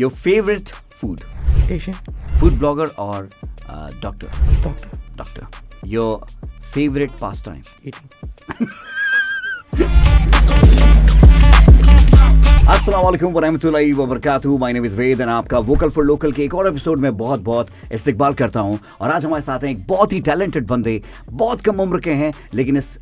Your favorite food? Asian. Food blogger or doctor? Doctor. Doctor. Your favorite pastime? Eating. अस्सलाम वालेकुम वरहमतुल्लाहि वबरकातुहू। My name is Ved and आपका vocal for local के एक और एपिसोड में बहुत बहुत इस्तकबाल करता हूं। और आज हमारे साथ हैं एक बहुत ही टैलेंटेड बंदे, बहुत कम उम्र के हैं, लेकिन इस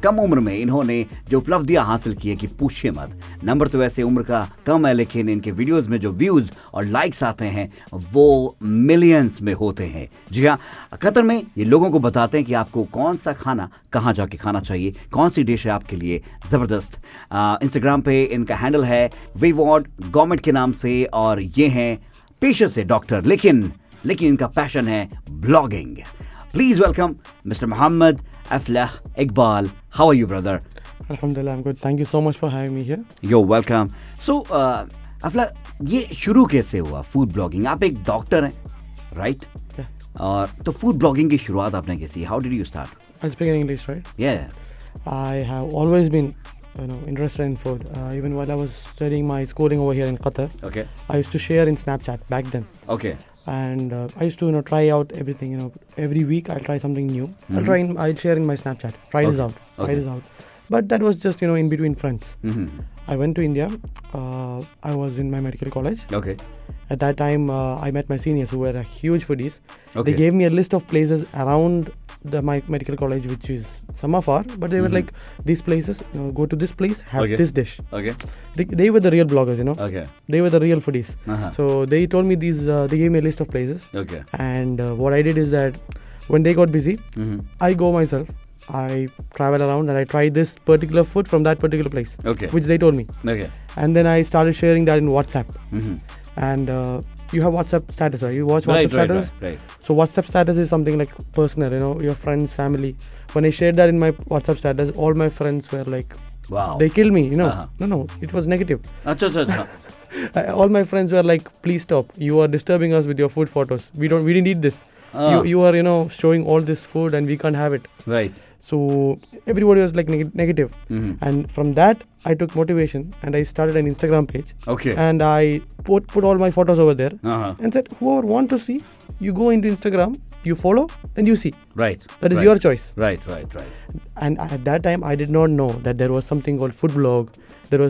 कम उम्र में इन्होंने जो उपलब्धियां हासिल की है कि पूछिए मत। नंबर तो वैसे उम्र का कम है, लेकिन इनके वीडियोज़ में जो व्यूज़ और लाइक्स आते हैं वो मिलियंस में होते हैं। जी हाँ, कतर में ये लोगों को बताते हैं कि आपको कौन सा खाना कहाँ जाके खाना चाहिए, कौन सी डिश है आपके लिए ज़बरदस्त। इंस्टाग्राम पे इनका हैंडल है वेवर्ड गवर्नमेंट के नाम से, और ये हैं पेशे से डॉक्टर, लेकिन इनका पैशन है blogging. Please welcome mister Mohammad Aflah Iqbal. How are you brother? Alhamdulillah, I'm good. Thank you so much for having me here. You're welcome. So Aflah, ये शुरू कैसे हुआ फूड ब्लॉगिंग? आप एक डॉक्टर हैं, राइट? Yeah. और तो फूड ब्लॉगिंग की शुरुआत आपने कैसी? How did you start? I'll speak in English, right? Yeah. I have always been, interested in food. Even while I was studying my schooling over here in Qatar, Okay. I used to share in Snapchat back then. Okay. And I used to, try out everything. Every week I'll try something new. I'll share in my Snapchat. Try this out. Try Okay. this out. But that was just, in between friends. Mm-hmm. I went to India. I was in my medical college. Okay. At that time, I met my seniors who were huge foodies. Okay. They gave me a list of places around my medical college, which is some are far, but they were like, these places, go to this place, have Okay. this dish. Okay. They were the real bloggers, Okay. They were the real foodies. Uh-huh. So they told me these, they gave me a list of places. Okay. And what I did is that when they got busy, Mm-hmm. I go myself. I travel around and I try this particular food from that particular place, Okay. which they told me. Okay. And then I started sharing that in WhatsApp. Mm-hmm. And you have WhatsApp status, right? You watch WhatsApp status? Right. So WhatsApp status is something like personal, your friends, family. When I shared that in my WhatsApp status, all my friends were like, Wow. they killed me, Uh-huh. No, it was negative. Acha. All my friends were like, please stop. You are disturbing us with your food photos. We didn't eat this. You are, showing all this food and we can't have it. Right. So everybody was like negative. Mm-hmm. And from that, I took motivation and I started an Instagram page. Okay. And I put all my photos over there. Uh-huh. And said, whoever want to see, you go into Instagram, you follow, and you see. Right. That is right. your choice. Right. And at that time, I did not know that there was something called food blog. There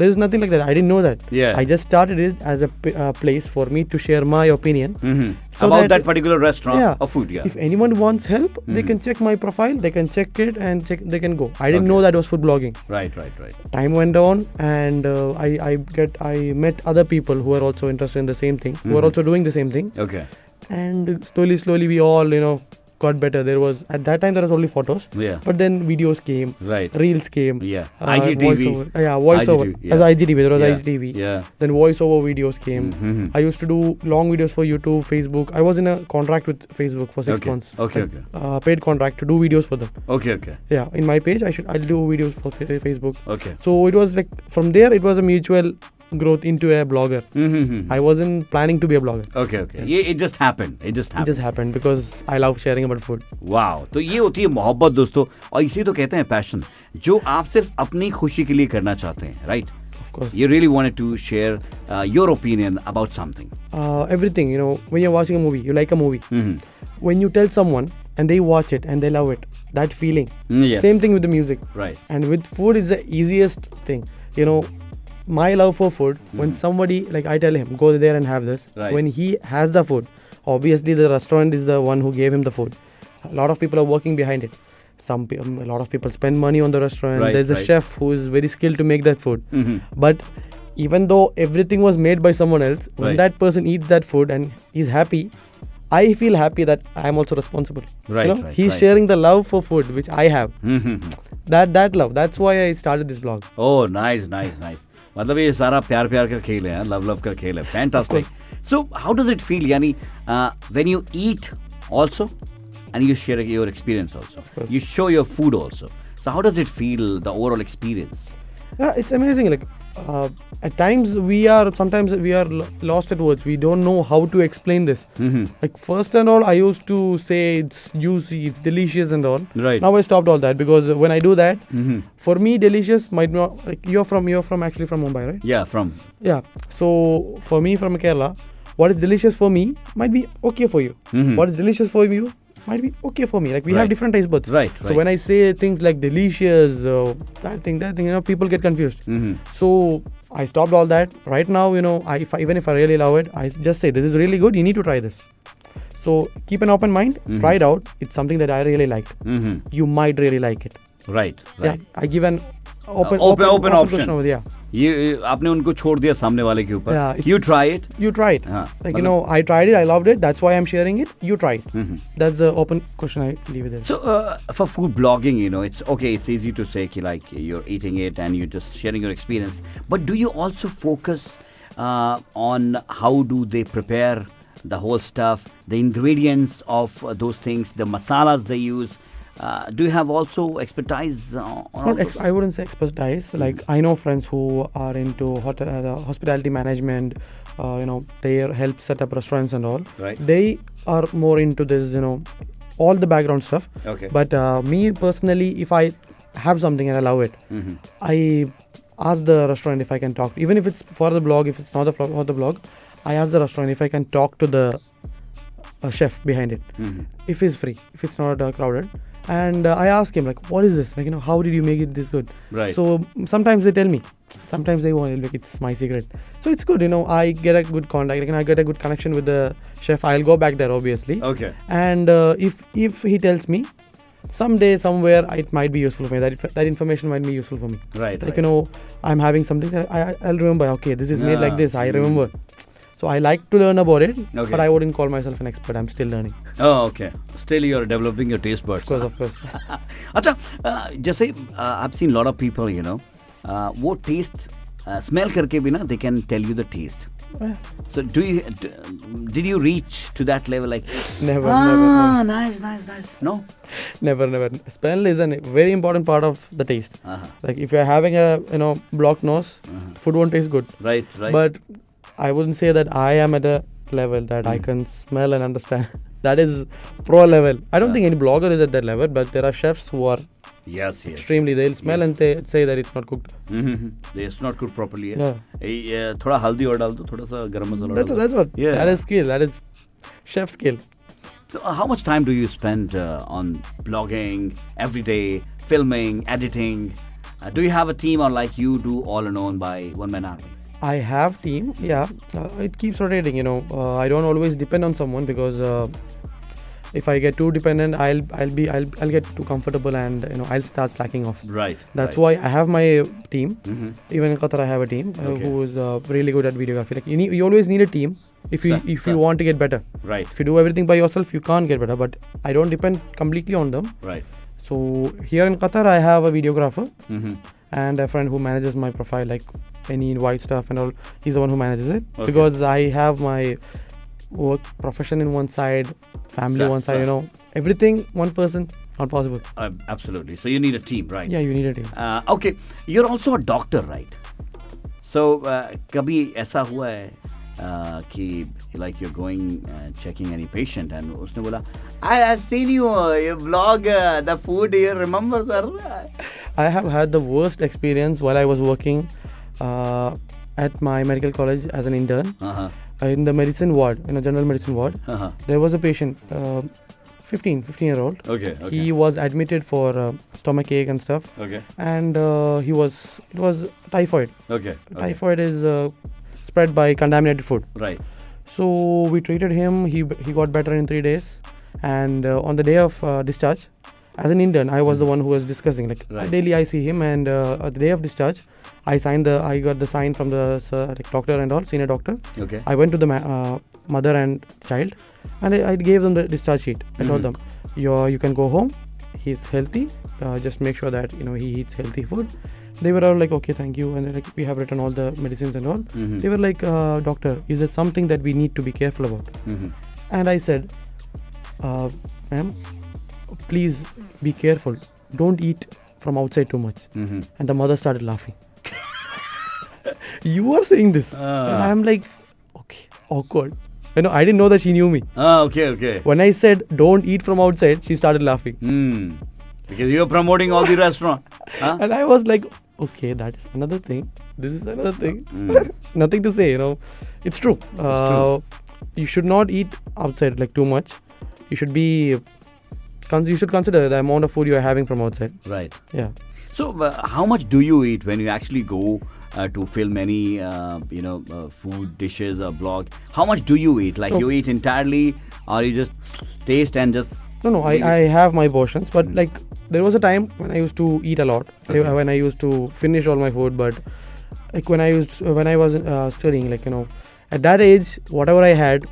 is nothing like that. I didn't know that. Yeah. I just started it as a place for me to share my opinion. Mm-hmm. So About that particular restaurant yeah, or food, yeah. If anyone wants help, they can check my profile, they can check it and they can go. I didn't know that was food blogging. Right. Time went on and I met other people who are also interested in the same thing, who are also doing the same thing. Okay. And slowly we all, got better. At that time there was only photos. Yeah. But then videos came. Right. Reels came. Yeah. IGTV. Voiceover. IGTV, yeah. As IGTV, there was Yeah. IGTV. Yeah. Then voiceover videos came. Mm-hmm. I used to do long videos for YouTube, Facebook. I was in a contract with Facebook for 6 Okay. months. Okay. Paid contract to do videos for them. Okay. Yeah, in my page, I'll do videos for Facebook. Okay. So it was like, from there, it was a mutual growth into a blogger. Mm-hmm. I wasn't planning to be a blogger. Okay. Yeah, it just happened. It just happened because I love sharing about food. Wow, तो ये होती है मोहब्बत दोस्तों, और इसी तो कहते हैं पैशन, जो आप सिर्फ अपनी खुशी के लिए करना चाहते हैं, right? Of course. You really wanted to share your opinion about something. Everything, when you're watching a movie, you like a movie. Mm-hmm. When you tell someone and they watch it and they love it, that feeling. Yes. Same thing with the music. Right. And with food is the easiest thing. My love for food, when somebody, like I tell him, go there and have this. Right. When he has the food, obviously the restaurant is the one who gave him the food. A lot of people are working behind it. A lot of people spend money on the restaurant. Right, There's a right. chef who is very skilled to make that food. Mm-hmm. But even though everything was made by someone else, when Right. that person eats that food and he's happy, I feel happy that I'm also responsible. Right, He's right. sharing the love for food, which I have. Mm-hmm. That love. That's why I started this blog. Oh, nice. मतलब ये सारा प्यार का खेल है, love का खेल है. Fantastic. So how does it feel, यानी when you eat also and you share your experience also, you show your food also. So how does it feel, the overall experience? Yeah, it's amazing. Like at times sometimes we are lost at words. We don't know how to explain this. Like first and all, I used to say it's juicy, it's delicious and all. Right. Now I stopped all that because when I do that, for me delicious might not. Like you're from actually from Mumbai, right? Yeah, from. Yeah. So for me from Kerala, what is delicious for me might be okay for you. What is delicious for you might be okay for me. Like we have different taste buds. Right. So when I say things like delicious, that thing, people get confused. So I stopped all that. Right now, even if I really love it, I just say this is really good. You need to try this. So keep an open mind. Try it out. It's something that I really liked. You might really like it. Right. Yeah. I give an open option. Over, yeah. ये आपने उनको छोड़ दिया सामने वाले के ऊपर. Yeah, You try it. You try it. Like I tried it. I loved it. That's why I'm sharing it. You try it. That's the open question I leave it there. So for food blogging, it's okay. It's easy to say like you're eating it and you're just sharing your experience. But do you also focus on how do they prepare the whole stuff, the ingredients of those things, the masalas they use? Do you have also expertise on I wouldn't say expertise. Like I know friends who are into hospitality management. They help set up restaurants and all. Right. They are more into this. All the background stuff. Okay. But me personally, if I have something and I love it, I ask the restaurant if I can talk. Even if it's for the blog, if it's not for the blog, I ask the restaurant if I can talk to the chef behind it. If he's free, if it's not crowded. And I ask him like, what is this? Like, how did you make it this good? Right. So sometimes they tell me, sometimes they won't. Like, it's my secret. So it's good. I get a good contact. Like, I get a good connection with the chef. I'll go back there, obviously. Okay. And if he tells me, someday, somewhere, it might be useful for me. That information might be useful for me. Right. Like, I'm having something. I'll remember. Okay, this is made like this. I remember. So I like to learn about it, but I wouldn't call myself an expert. I'm still learning. Oh, okay. Still you're developing your taste buds. Of course. अच्छा, जैसे I've seen a lot of people, वो taste, smell करके भी ना, they can tell you the taste. So did you reach to that level like? Never. Nice. No? Never. Smell is a very important part of the taste. Like if you're having a blocked nose, food won't taste good. Right. But I wouldn't say that I am at a level that I can smell and understand. That is pro level. I don't think any blogger is at that level, but there are chefs who are extremely. They'll smell and they say that it's not cooked. It's not cooked properly. Yeah. थोड़ा हल्दी और डाल दो, थोड़ा सा गरम मसाला. That's what. Yeah. That is skill. That is chef skill. So how much time do you spend on blogging every day, filming, editing? Do you have a team or like you do all alone by one man army? I have team, yeah. It keeps rotating, I don't always depend on someone because if I get too dependent, I'll get too comfortable and I'll start slacking off. Right. That's why I have my team. Even in Qatar, I have a team who is really good at videography. Like you always need a team if you want to get better. Right. If you do everything by yourself, you can't get better. But I don't depend completely on them. Right. So here in Qatar, I have a videographer and a friend who manages my profile, like any white stuff and all. He's the one who manages it because I have my work profession in one side, family one side, everything one person, not possible. Absolutely. So you need a team, right? Yeah, you need a team. Okay. You're also a doctor, right? So कभी ऐसा हुआ है कि like you're going checking any patient and उसने बोला I have seen you vlog the food here, remember sir? I have had the worst experience while I was working at my medical college as an intern in the medicine ward, in a general medicine ward. There was a patient, 15-year-old. Okay. He was admitted for stomach ache and stuff. Okay. And it was typhoid. Okay. Typhoid is spread by contaminated food. Right. So we treated him. He got better in 3 days. And on the day of discharge, as an intern, I was the one who was discussing. Like daily, I see him, and at the day of discharge, I got the sign from the doctor and all, senior doctor. Okay. I went to the mother and child, and I gave them the discharge sheet. I told them, you can go home. He's healthy. Just make sure that he eats healthy food. They were all like, okay, thank you, and like we have written all the medicines and all. They were like, doctor, is there something that we need to be careful about? And I said, ma'am, please be careful. Don't eat from outside too much. And the mother started laughing. You are saying this. And I'm like, okay, awkward. I didn't know that she knew me. Okay. When I said don't eat from outside, she started laughing. Because you're promoting all the restaurant. Huh? And I was like, okay, that is another thing. This is another thing. Nothing to say, It's true. You should not eat outside like too much. You should consider the amount of food you are having from outside. Right. Yeah. So, how much do you eat when you actually go to film any, food dishes or blog? How much do you eat? Like you eat entirely, or you just taste and just? No. I have my portions, but like there was a time when I used to eat a lot. Okay. When I used to finish all my food, but like when I was studying, like at that age, whatever I had,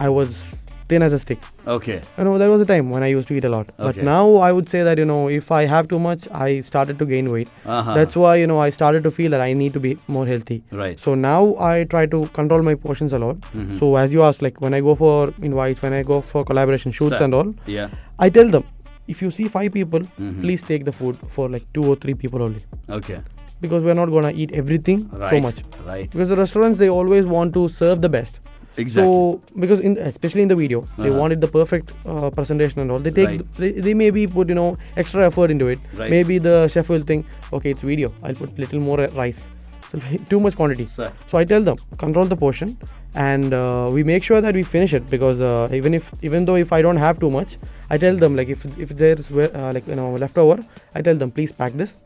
I was thin as a stick. Okay. There was a time when I used to eat a lot. But Okay. now I would say that, if I have too much, I started to gain weight. That's why, I started to feel that I need to be more healthy. Right. So now I try to control my portions a lot. So as you asked, like when I go for invites, when I go for collaboration shoots and all, Yeah. I tell them, if you see 5 people, please take the food for like 2 or 3 people only. Okay. Because we're not going to eat everything so Right. much. Right. Because the restaurants, they always want to serve the best. Exactly. So, because especially in the video, they wanted the perfect presentation and all. They take, Right. they maybe put extra effort into it. Right. Maybe the chef will think, okay, it's video, I'll put little more rice. So too much quantity. Sir. So I tell them, control the portion, and we make sure that we finish it, because even though if I don't have too much, I tell them, like if there's leftover, I tell them, please pack this.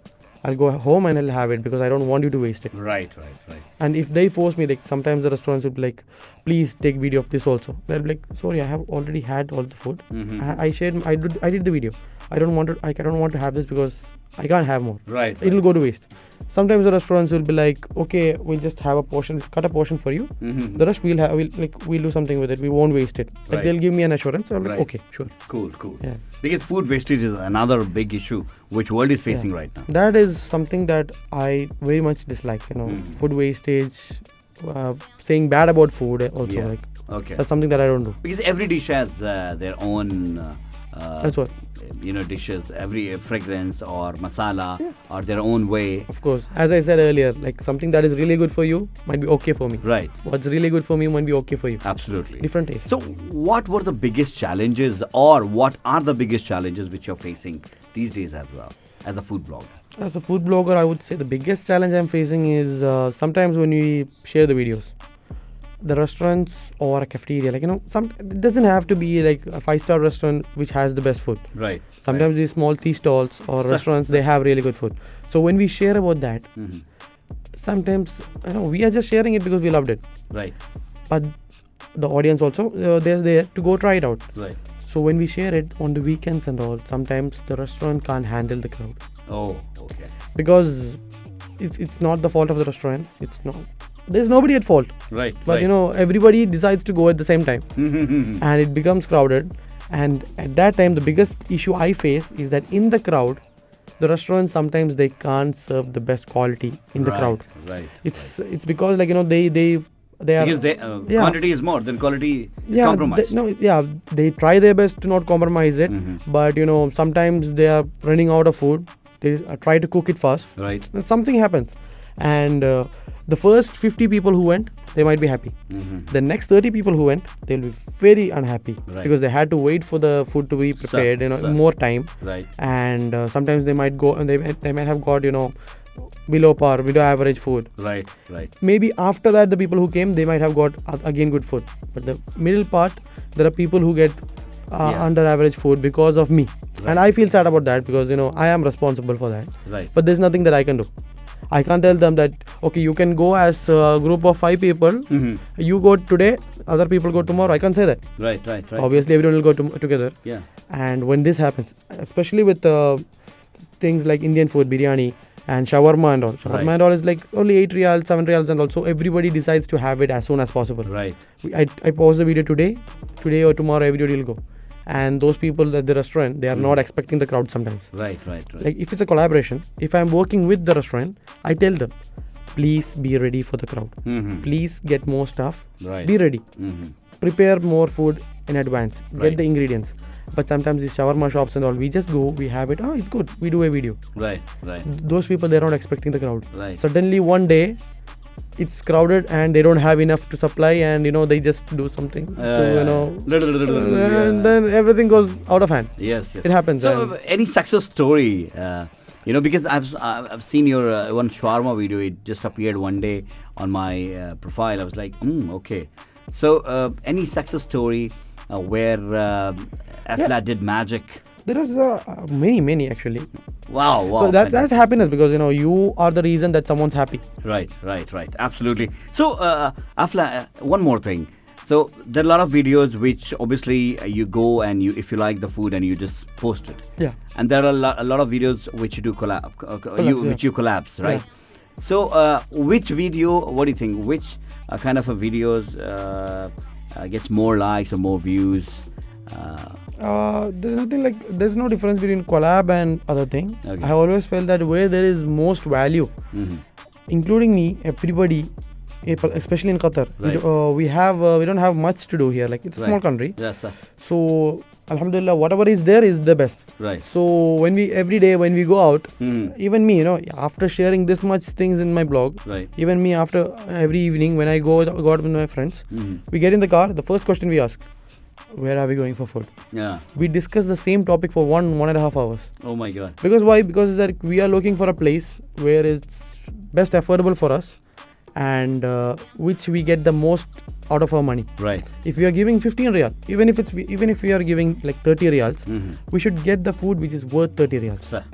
I'll go home and I'll have it, because I don't want you to waste it. Right. And if they force me, like sometimes the restaurants will be like, please take video of this also. They'll be like, sorry, I have already had all the food. I did the video. I don't want to have this because I can't have more. Right. It'll go to waste. Sometimes the restaurants will be like, okay, we'll just have a portion, cut a portion for you. The rest we'll do something with it. We won't waste it. Like Right. they'll give me an assurance. So I'm like, Right. okay, sure. Cool. Yeah. Because food wastage is another big issue which world is facing right now. That is something that I very much dislike. Food wastage, saying bad about food also. Yeah. Like Okay. that's something that I don't do. Because every dish has their own That's what. dishes, every fragrance or masala or their own way. Of course, as I said earlier, like something that is really good for you might be okay for me. Right. What's really good for me might be okay for you. Absolutely. Different taste. So, what were the biggest challenges, or what are the biggest challenges which you're facing these days as well as a food blogger? As a food blogger, I would say the biggest challenge I'm facing is sometimes when we share the videos, the restaurants or a cafeteria, like it doesn't have to be like a 5-star restaurant which has the best food. Right. Sometimes these small tea stalls or restaurants, they have really good food. So when we share about that, sometimes we are just sharing it because we loved it. Right. But the audience also, they're there to go try it out. Right. So when we share it on the weekends and all, sometimes the restaurant can't handle the crowd. Oh, okay. Because it's not the fault of the restaurant. There's nobody at fault. Right. But right. everybody decides to go at the same time. And it becomes crowded. And at that time, the biggest issue I face is that in the crowd, the restaurants sometimes they can't serve the best quality in the crowd. Right. It's because they are, because quantity is more than quality is compromised. They try their best to not compromise it, but sometimes they are running out of food. They try to cook it fast. Right. And something happens, and the first 50 people who went, they might be happy. The next 30 people who went, they'll be very unhappy because they had to wait for the food to be prepared, more time. Right. And sometimes they might go and they might have got below par, below average food. Right. Maybe after that, the people who came, they might have got again good food. But the middle part, there are people who get under average food because of me. Right. And I feel sad about that because I am responsible for that. Right. But there's nothing that I can do. I can't tell them that, okay, you can go as a group of 5 people. You go today, other people go tomorrow. I can't say that. Right. Obviously, everyone will go together. Yeah. And when this happens, especially with things like Indian food, biryani and shawarma and all. Shawarma and all is like only 8 riyals, 7 riyals, and also everybody decides to have it as soon as possible. Right. I pause the video today or tomorrow, everybody will go. And those people at the restaurant, they are not expecting the crowd sometimes. Right. Like if it's a collaboration, if I'm working with the restaurant, I tell them, please be ready for the crowd. Please get more stuff. Right. Be ready. Prepare more food in advance. Get the ingredients. But sometimes these shawarma shops and all, we just go, we have it. Oh, it's good. We do a video. Right. Those people, they're not expecting the crowd. Right. Suddenly one day, it's crowded and they don't have enough to supply, and they just do something and then everything goes out of hand. Yes. It happens. So, any success story? Because I've seen your one shawarma video. It just appeared one day on my profile. I was like, okay. So, any success story where Aflahe did magic? There is many actually. Wow. So that's happiness, because you are the reason that someone's happy. Right. Absolutely. So, Aflahe, one more thing. So there are a lot of videos which obviously you go and if you like the food and you just post it. Yeah. And there are a lot of videos which you do which you collapse, right? Yeah. So which video? What do you think? Which kind of a videos gets more likes or more views? There's no difference between collab and other thing. Okay. I have always felt that where there is most value, including me, everybody, especially in Qatar, Right. we don't have much to do here. Like, it's a small country. Yes, sir. So Alhamdulillah, whatever is there is the best. Right. So every day when we go out, even me, after sharing this much things in my blog, Right. even me, after every evening when I go out with my friends, we get in the car. The first question we ask, where are we going for food? Yeah. We discuss the same topic for 1.5 hours. Oh my God. Because why? Because that we are looking for a place where it's best affordable for us, and which we get the most out of our money. Right. If we are giving 15 riyal, even if we are giving like 30 riyals, we should get the food which is worth 30 riyals. Sir.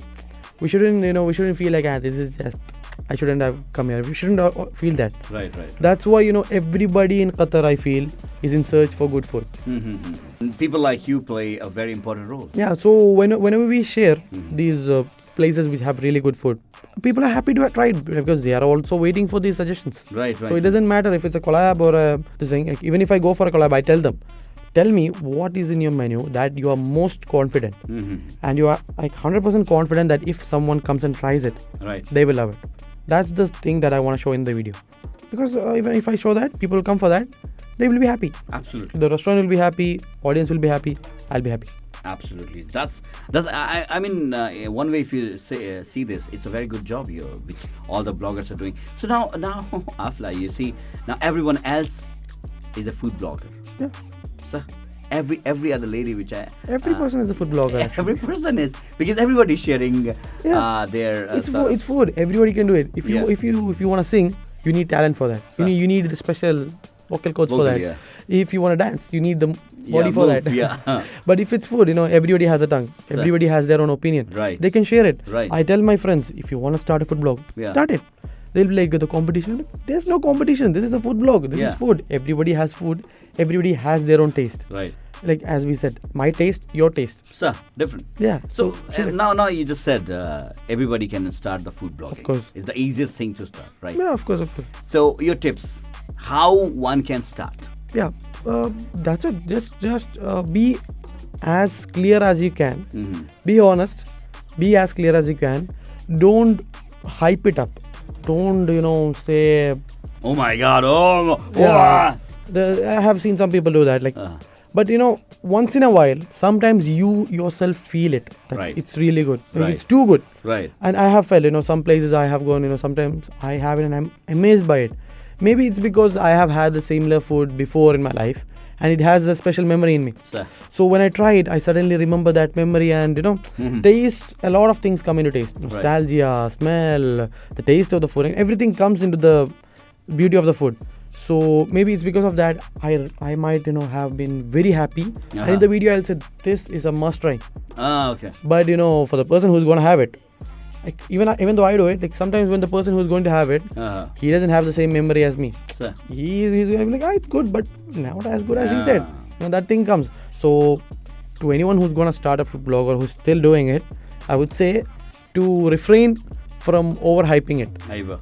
We shouldn't feel like, this is just, I shouldn't have come here. We shouldn't feel that. Right. That's why everybody in Qatar, I feel, is in search for good food. And people like you play a very important role. Yeah. So whenever we share these places which have really good food, people are happy to try it, because they are also waiting for these suggestions. Right. So it doesn't matter if it's a collab or this thing. Like, even if I go for a collab, I tell them, tell me what is in your menu that you are most confident, and you are like 100% confident that if someone comes and tries it, Right. they will love it. That's the thing that I want to show in the video, because even if I show that, people will come for that, they will be happy. Absolutely. The restaurant will be happy, audience will be happy, I'll be happy. Absolutely. That's. I mean, one way if you see this, it's a very good job here, which all the bloggers are doing. So now, Aflahe, you see, now everyone else is a food blogger. Yeah. So every other lady which Every person is a food blogger. every person is, because everybody is sharing their. It's food. Everybody can do it. If you want to sing, you need talent for that. You need the special vocal cords for that. Yeah. If you want to dance, you need the body for move, that. Yeah. But if it's food, everybody has a tongue. Everybody has their own opinion. Right. They can share it. Right. I tell my friends, if you want to start a food blog, start it. They'll be like, the competition. There's no competition. This is a food blog. This is food. Everybody has food. Everybody has their own taste. Right. Like, as we said, my taste, your taste. So different. Yeah. So now you just said everybody can start the food blog. Of course. It's the easiest thing to start, right? Yeah, of course. So your tips, how one can start. Yeah, that's it. Just be as clear as you can. Be honest. Be as clear as you can. Don't hype it up. Don't say, oh my God, I have seen some people do that. Like, but once in a while, sometimes you yourself feel it. That it's really good. Right. It's too good. Right. And I have felt, some places I have gone, sometimes I have it and I'm amazed by it. Maybe it's because I have had the similar food before in my life, and it has a special memory in me. So when I try it, I suddenly remember that memory, and taste, a lot of things come into taste. Nostalgia, smell, the taste of the food, and everything comes into the beauty of the food. So maybe it's because of that I might have been very happy. And in the video I'll say, this is a must try. Okay. But for the person who's going to have it, like, even though I do it, like, sometimes when the person who's going to have it, he doesn't have the same memory as me. He's going to be like, it's good, but not as good as he said. That thing comes. So to anyone who's going to start a food blog or who's still doing it, I would say to refrain from overhyping it.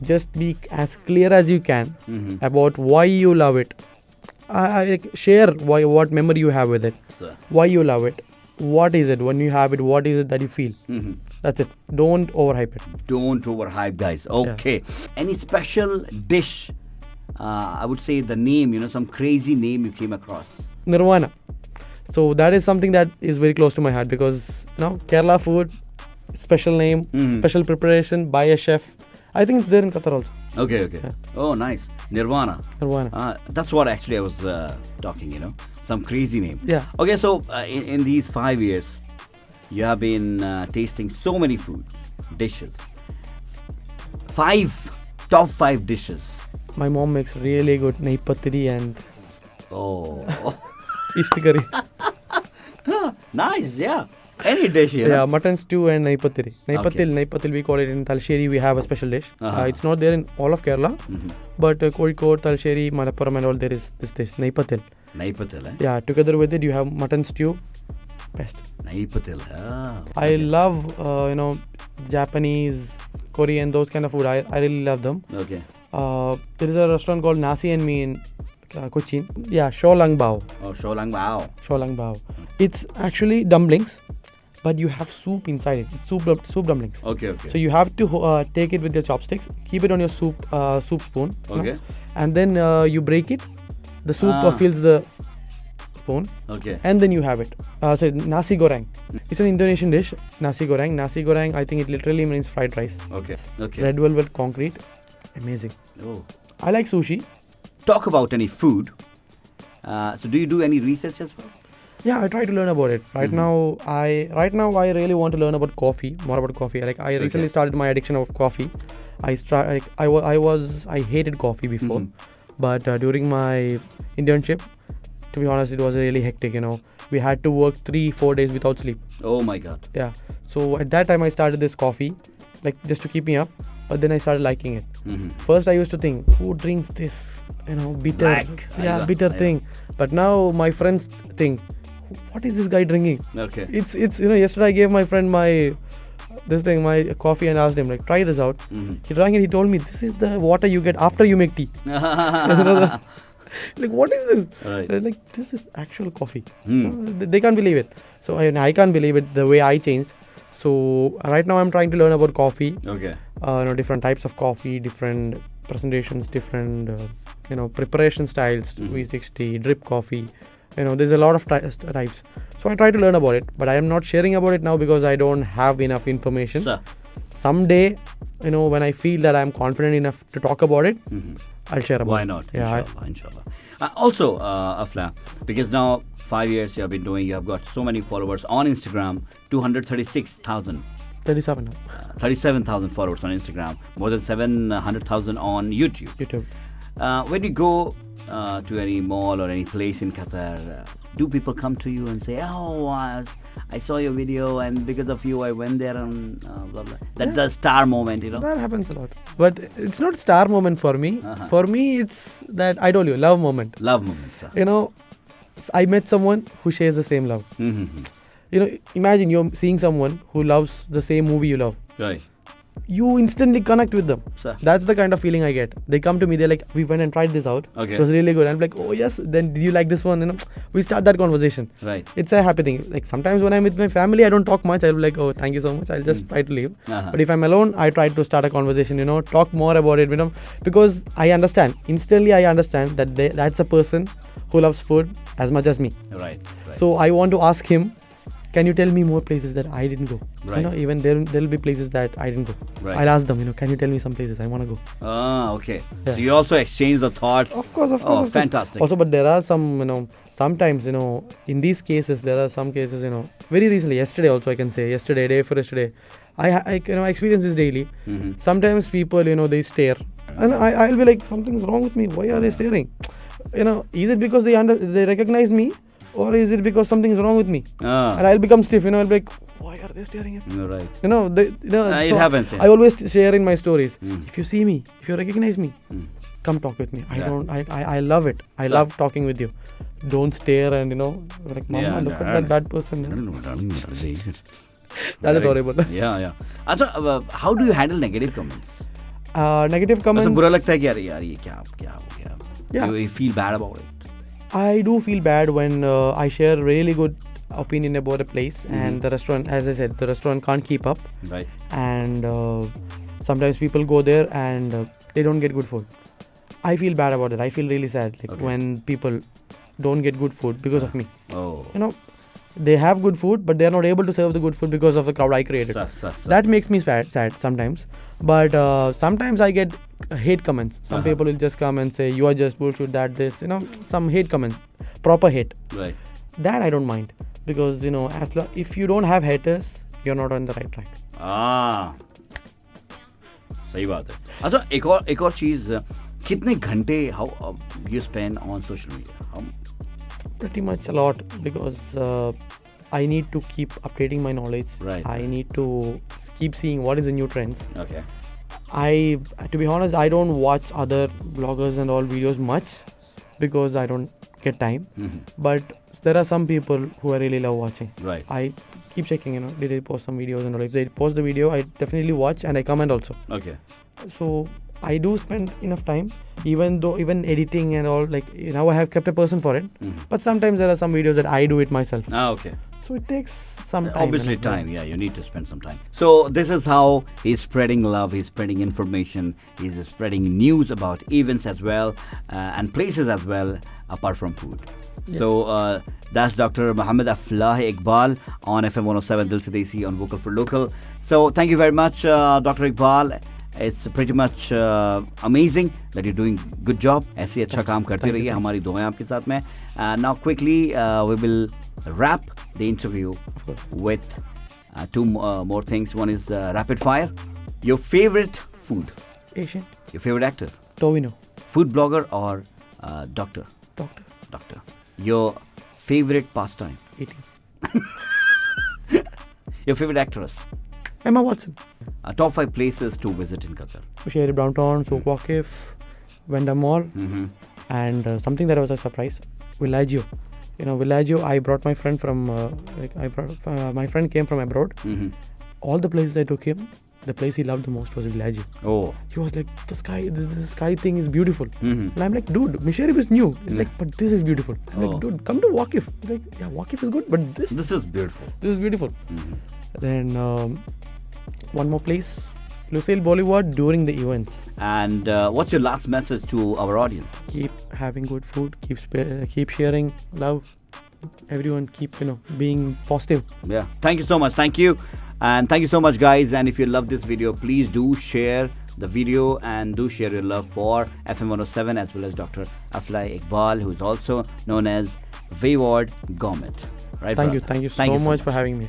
Just be as clear as you can about why you love it. Share what memory you have with it, why you love it, what is it when you have it, what is it that you feel. That's it. Don't overhype it. Don't overhype, guys. Okay. Any special dish? I would say the name, some crazy name you came across. Nirvana. So that is something that is very close to my heart, because Kerala food, special name, special preparation by a chef. I think it's there in Qatar also. Okay. Yeah. Oh, nice. Nirvana. Nirvana. That's what actually I was talking. Some crazy name. Yeah. Okay, so in these 5 years, you have been tasting so many food dishes. Top 5 dishes. My mom makes really good nahi patri and Oh, ishti curry. nice. Yeah. Any dish, Yeah, mutton stew and nahi patri. Okay. Nahi patri we call it in Talsheri. We have a special dish. Uh-huh. It's not there in all of Kerala, but Kozhikode, Talsheri, Malappuram and all there is this dish nahi patil. Nahi patil, eh? Yeah, together with it you have mutton stew. Best. Nahi patil. I love Japanese, Korean, those kind of food. I really love them. Okay. There is a restaurant called Nasi and Me in Cochin. Yeah, Sholang Bao. Oh, Sholang Bao. Sholang Bao. It's actually dumplings, but you have soup inside it. It's soup dumplings. Okay. So you have to take it with your chopsticks, keep it on your soup spoon. Okay. And then you break it. The soup fills the spoon. Okay. And then you have it. So nasi goreng. It's an Indonesian dish. Nasi goreng. Nasi goreng, I think it literally means fried rice. Okay. Red velvet concrete. Amazing. Oh. I like sushi. Talk about any food. So do you do any research as well? Yeah, I try to learn about it. Right now I really want to learn about coffee, more about coffee. Like I recently started my addiction of coffee. I hated coffee before, but during my internship, to be honest, it was really hectic. We had to work 3-4 days without sleep. Oh my God. Yeah. So at that time I started this coffee, like just to keep me up. But then I started liking it. First I used to think, who drinks this, bitter, Black. bitter thing. But now my friends think, what is this guy drinking? Okay. It's yesterday I gave my friend my coffee and asked him, like, try this out. He drank it. He told me, this is the water you get after you make tea. Like, what is this? Right. Like, this is actual coffee. They can't believe it. So I can't believe it the way I changed. So right now I'm trying to learn about coffee. Okay. Different types of coffee, different presentations, different preparation styles, V60, drip coffee. There's a lot of types. So I try to learn about it, but I am not sharing about it now because I don't have enough information. Sir. Someday, when I feel that I'm confident enough to talk about it, I'll share about it. Why not? Yeah, Inshallah. Also, Aflahe, because now 5 years you have got so many followers on Instagram, 236,000. 37,000 followers on Instagram, more than 700,000 on YouTube. When you go to any mall or any place in Qatar, do people come to you and say, oh, I saw your video and because of you I went there and blah blah. That's the star moment, That happens a lot. But it's not star moment for me. For me, it's that, I told you, love moment. Love moment, sir. I met someone who shares the same love. Imagine you're seeing someone who loves the same movie you love. Right. You instantly connect with them. Sir. That's the kind of feeling I get. They come to me, they're like, we went and tried this out. Okay. It was really good. I'm like, oh yes, then did you like this one? We start that conversation. Right. It's a happy thing. Like sometimes when I'm with my family, I don't talk much. I'll be like, oh, thank you so much. I'll just try to leave. But if I'm alone, I try to start a conversation, talk more about it, because I understand. Instantly I understand that that's a person who loves food as much as me. Right. So I want to ask him, can you tell me more places that I didn't go? Right. Even there'll be places that I didn't go. Right. I'll ask them, can you tell me some places I want to go? Okay. Yeah. So you also exchange the thoughts. Of course. Oh, fantastic. Also, but there are some, sometimes, in these cases, there are some cases, very recently, yesterday also I can say, day before yesterday, I experience this daily. Sometimes people, they stare. And I'll be like, something's wrong with me. Why are they staring? Is it because they recognize me? Or is it because something is wrong with me? And I'll become stiff, I'll be like, why are they staring at me? Right. It so happens. Yeah. I always share in my stories. If you see me, if you recognize me, come talk with me. I love it. I love talking with you. Don't stare and, like, Mama, look at that bad person. That is horrible. Yeah. Also, how do you handle negative comments? Negative comments. बुरा लगता है कि यार ये क्या हो गया? Yeah. You feel bad about it. I do feel bad when I share really good opinion about a place and the restaurant, as I said, the restaurant can't keep up. Right. And sometimes people go there and they don't get good food. I feel bad about it. I feel really sad when people don't get good food because of me. Oh. They have good food, but they are not able to serve the good food because of the crowd I created. That makes me sad sometimes. But sometimes I get hate comments. Some people will just come and say, you are just bullshit, that, this, some hate comments, proper hate. Right. That I don't mind, because, if you don't have haters, you're not on the right track. सही बात है. अच्छा, एक और चीज, कितने घंटे how you spend on social media? Pretty much a lot, because I need to keep updating my knowledge. Right. I need to keep seeing what is the new trends. Okay. To be honest, I don't watch other bloggers and all videos much, because I don't get time. But there are some people who I really love watching. Right. I keep checking, did they post some videos and all. If they post the video, I definitely watch and I comment also. Okay. So I do spend enough time, even editing and all. Like, now I have kept a person for it. But sometimes there are some videos that I do it myself. Okay. So it takes some time. Obviously time, yeah, you need to spend some time. So this is how he's spreading love, he's spreading information, he's spreading news about events as well, and places as well, apart from food. Yes. So that's Dr. Mohammed Aflahe Iqbal on FM 107 Dil Se Desi on Vocal for Local. So thank you very much, Dr. Iqbal. It's pretty much amazing that you're doing good job. ऐसे ही अच्छा काम करते रहिए, हमारी दुआएं आपके साथ में. Now quickly we will wrap the interview with two more things. One is rapid fire. Your favorite food? Asian. Your favorite actor? Tovino. Food blogger or doctor? Doctor. Your favorite pastime? Eating. Your favorite actress? Emma Watson. Top 5 places to visit in Qatar? Sherif Downtown, Souk Waqif, Venda Mall, and something that was a surprise, Villaggio. Villaggio, I brought my friend from, my friend came from abroad. All the places I took him, the place he loved the most was Villaggio. Oh. He was like, the sky thing is beautiful. And I'm like, dude, Sherif is new. He's like, but this is beautiful. I'm like, dude, come to Waqif. I'm like, yeah, Waqif is good, but this is beautiful. This is beautiful. Then one more place, Lucille Bollywood during the events. And what's your last message to our audience? Keep having good food, keep sharing love. Everyone keep being positive. Yeah. Thank you so much. Thank you. And thank you so much, guys. And if you love this video, please do share the video and do share your love for FM 107 as well as Dr. Aflahe Iqbal, who is also known as Wayward Gourmet. Right? Thank you so much for having me.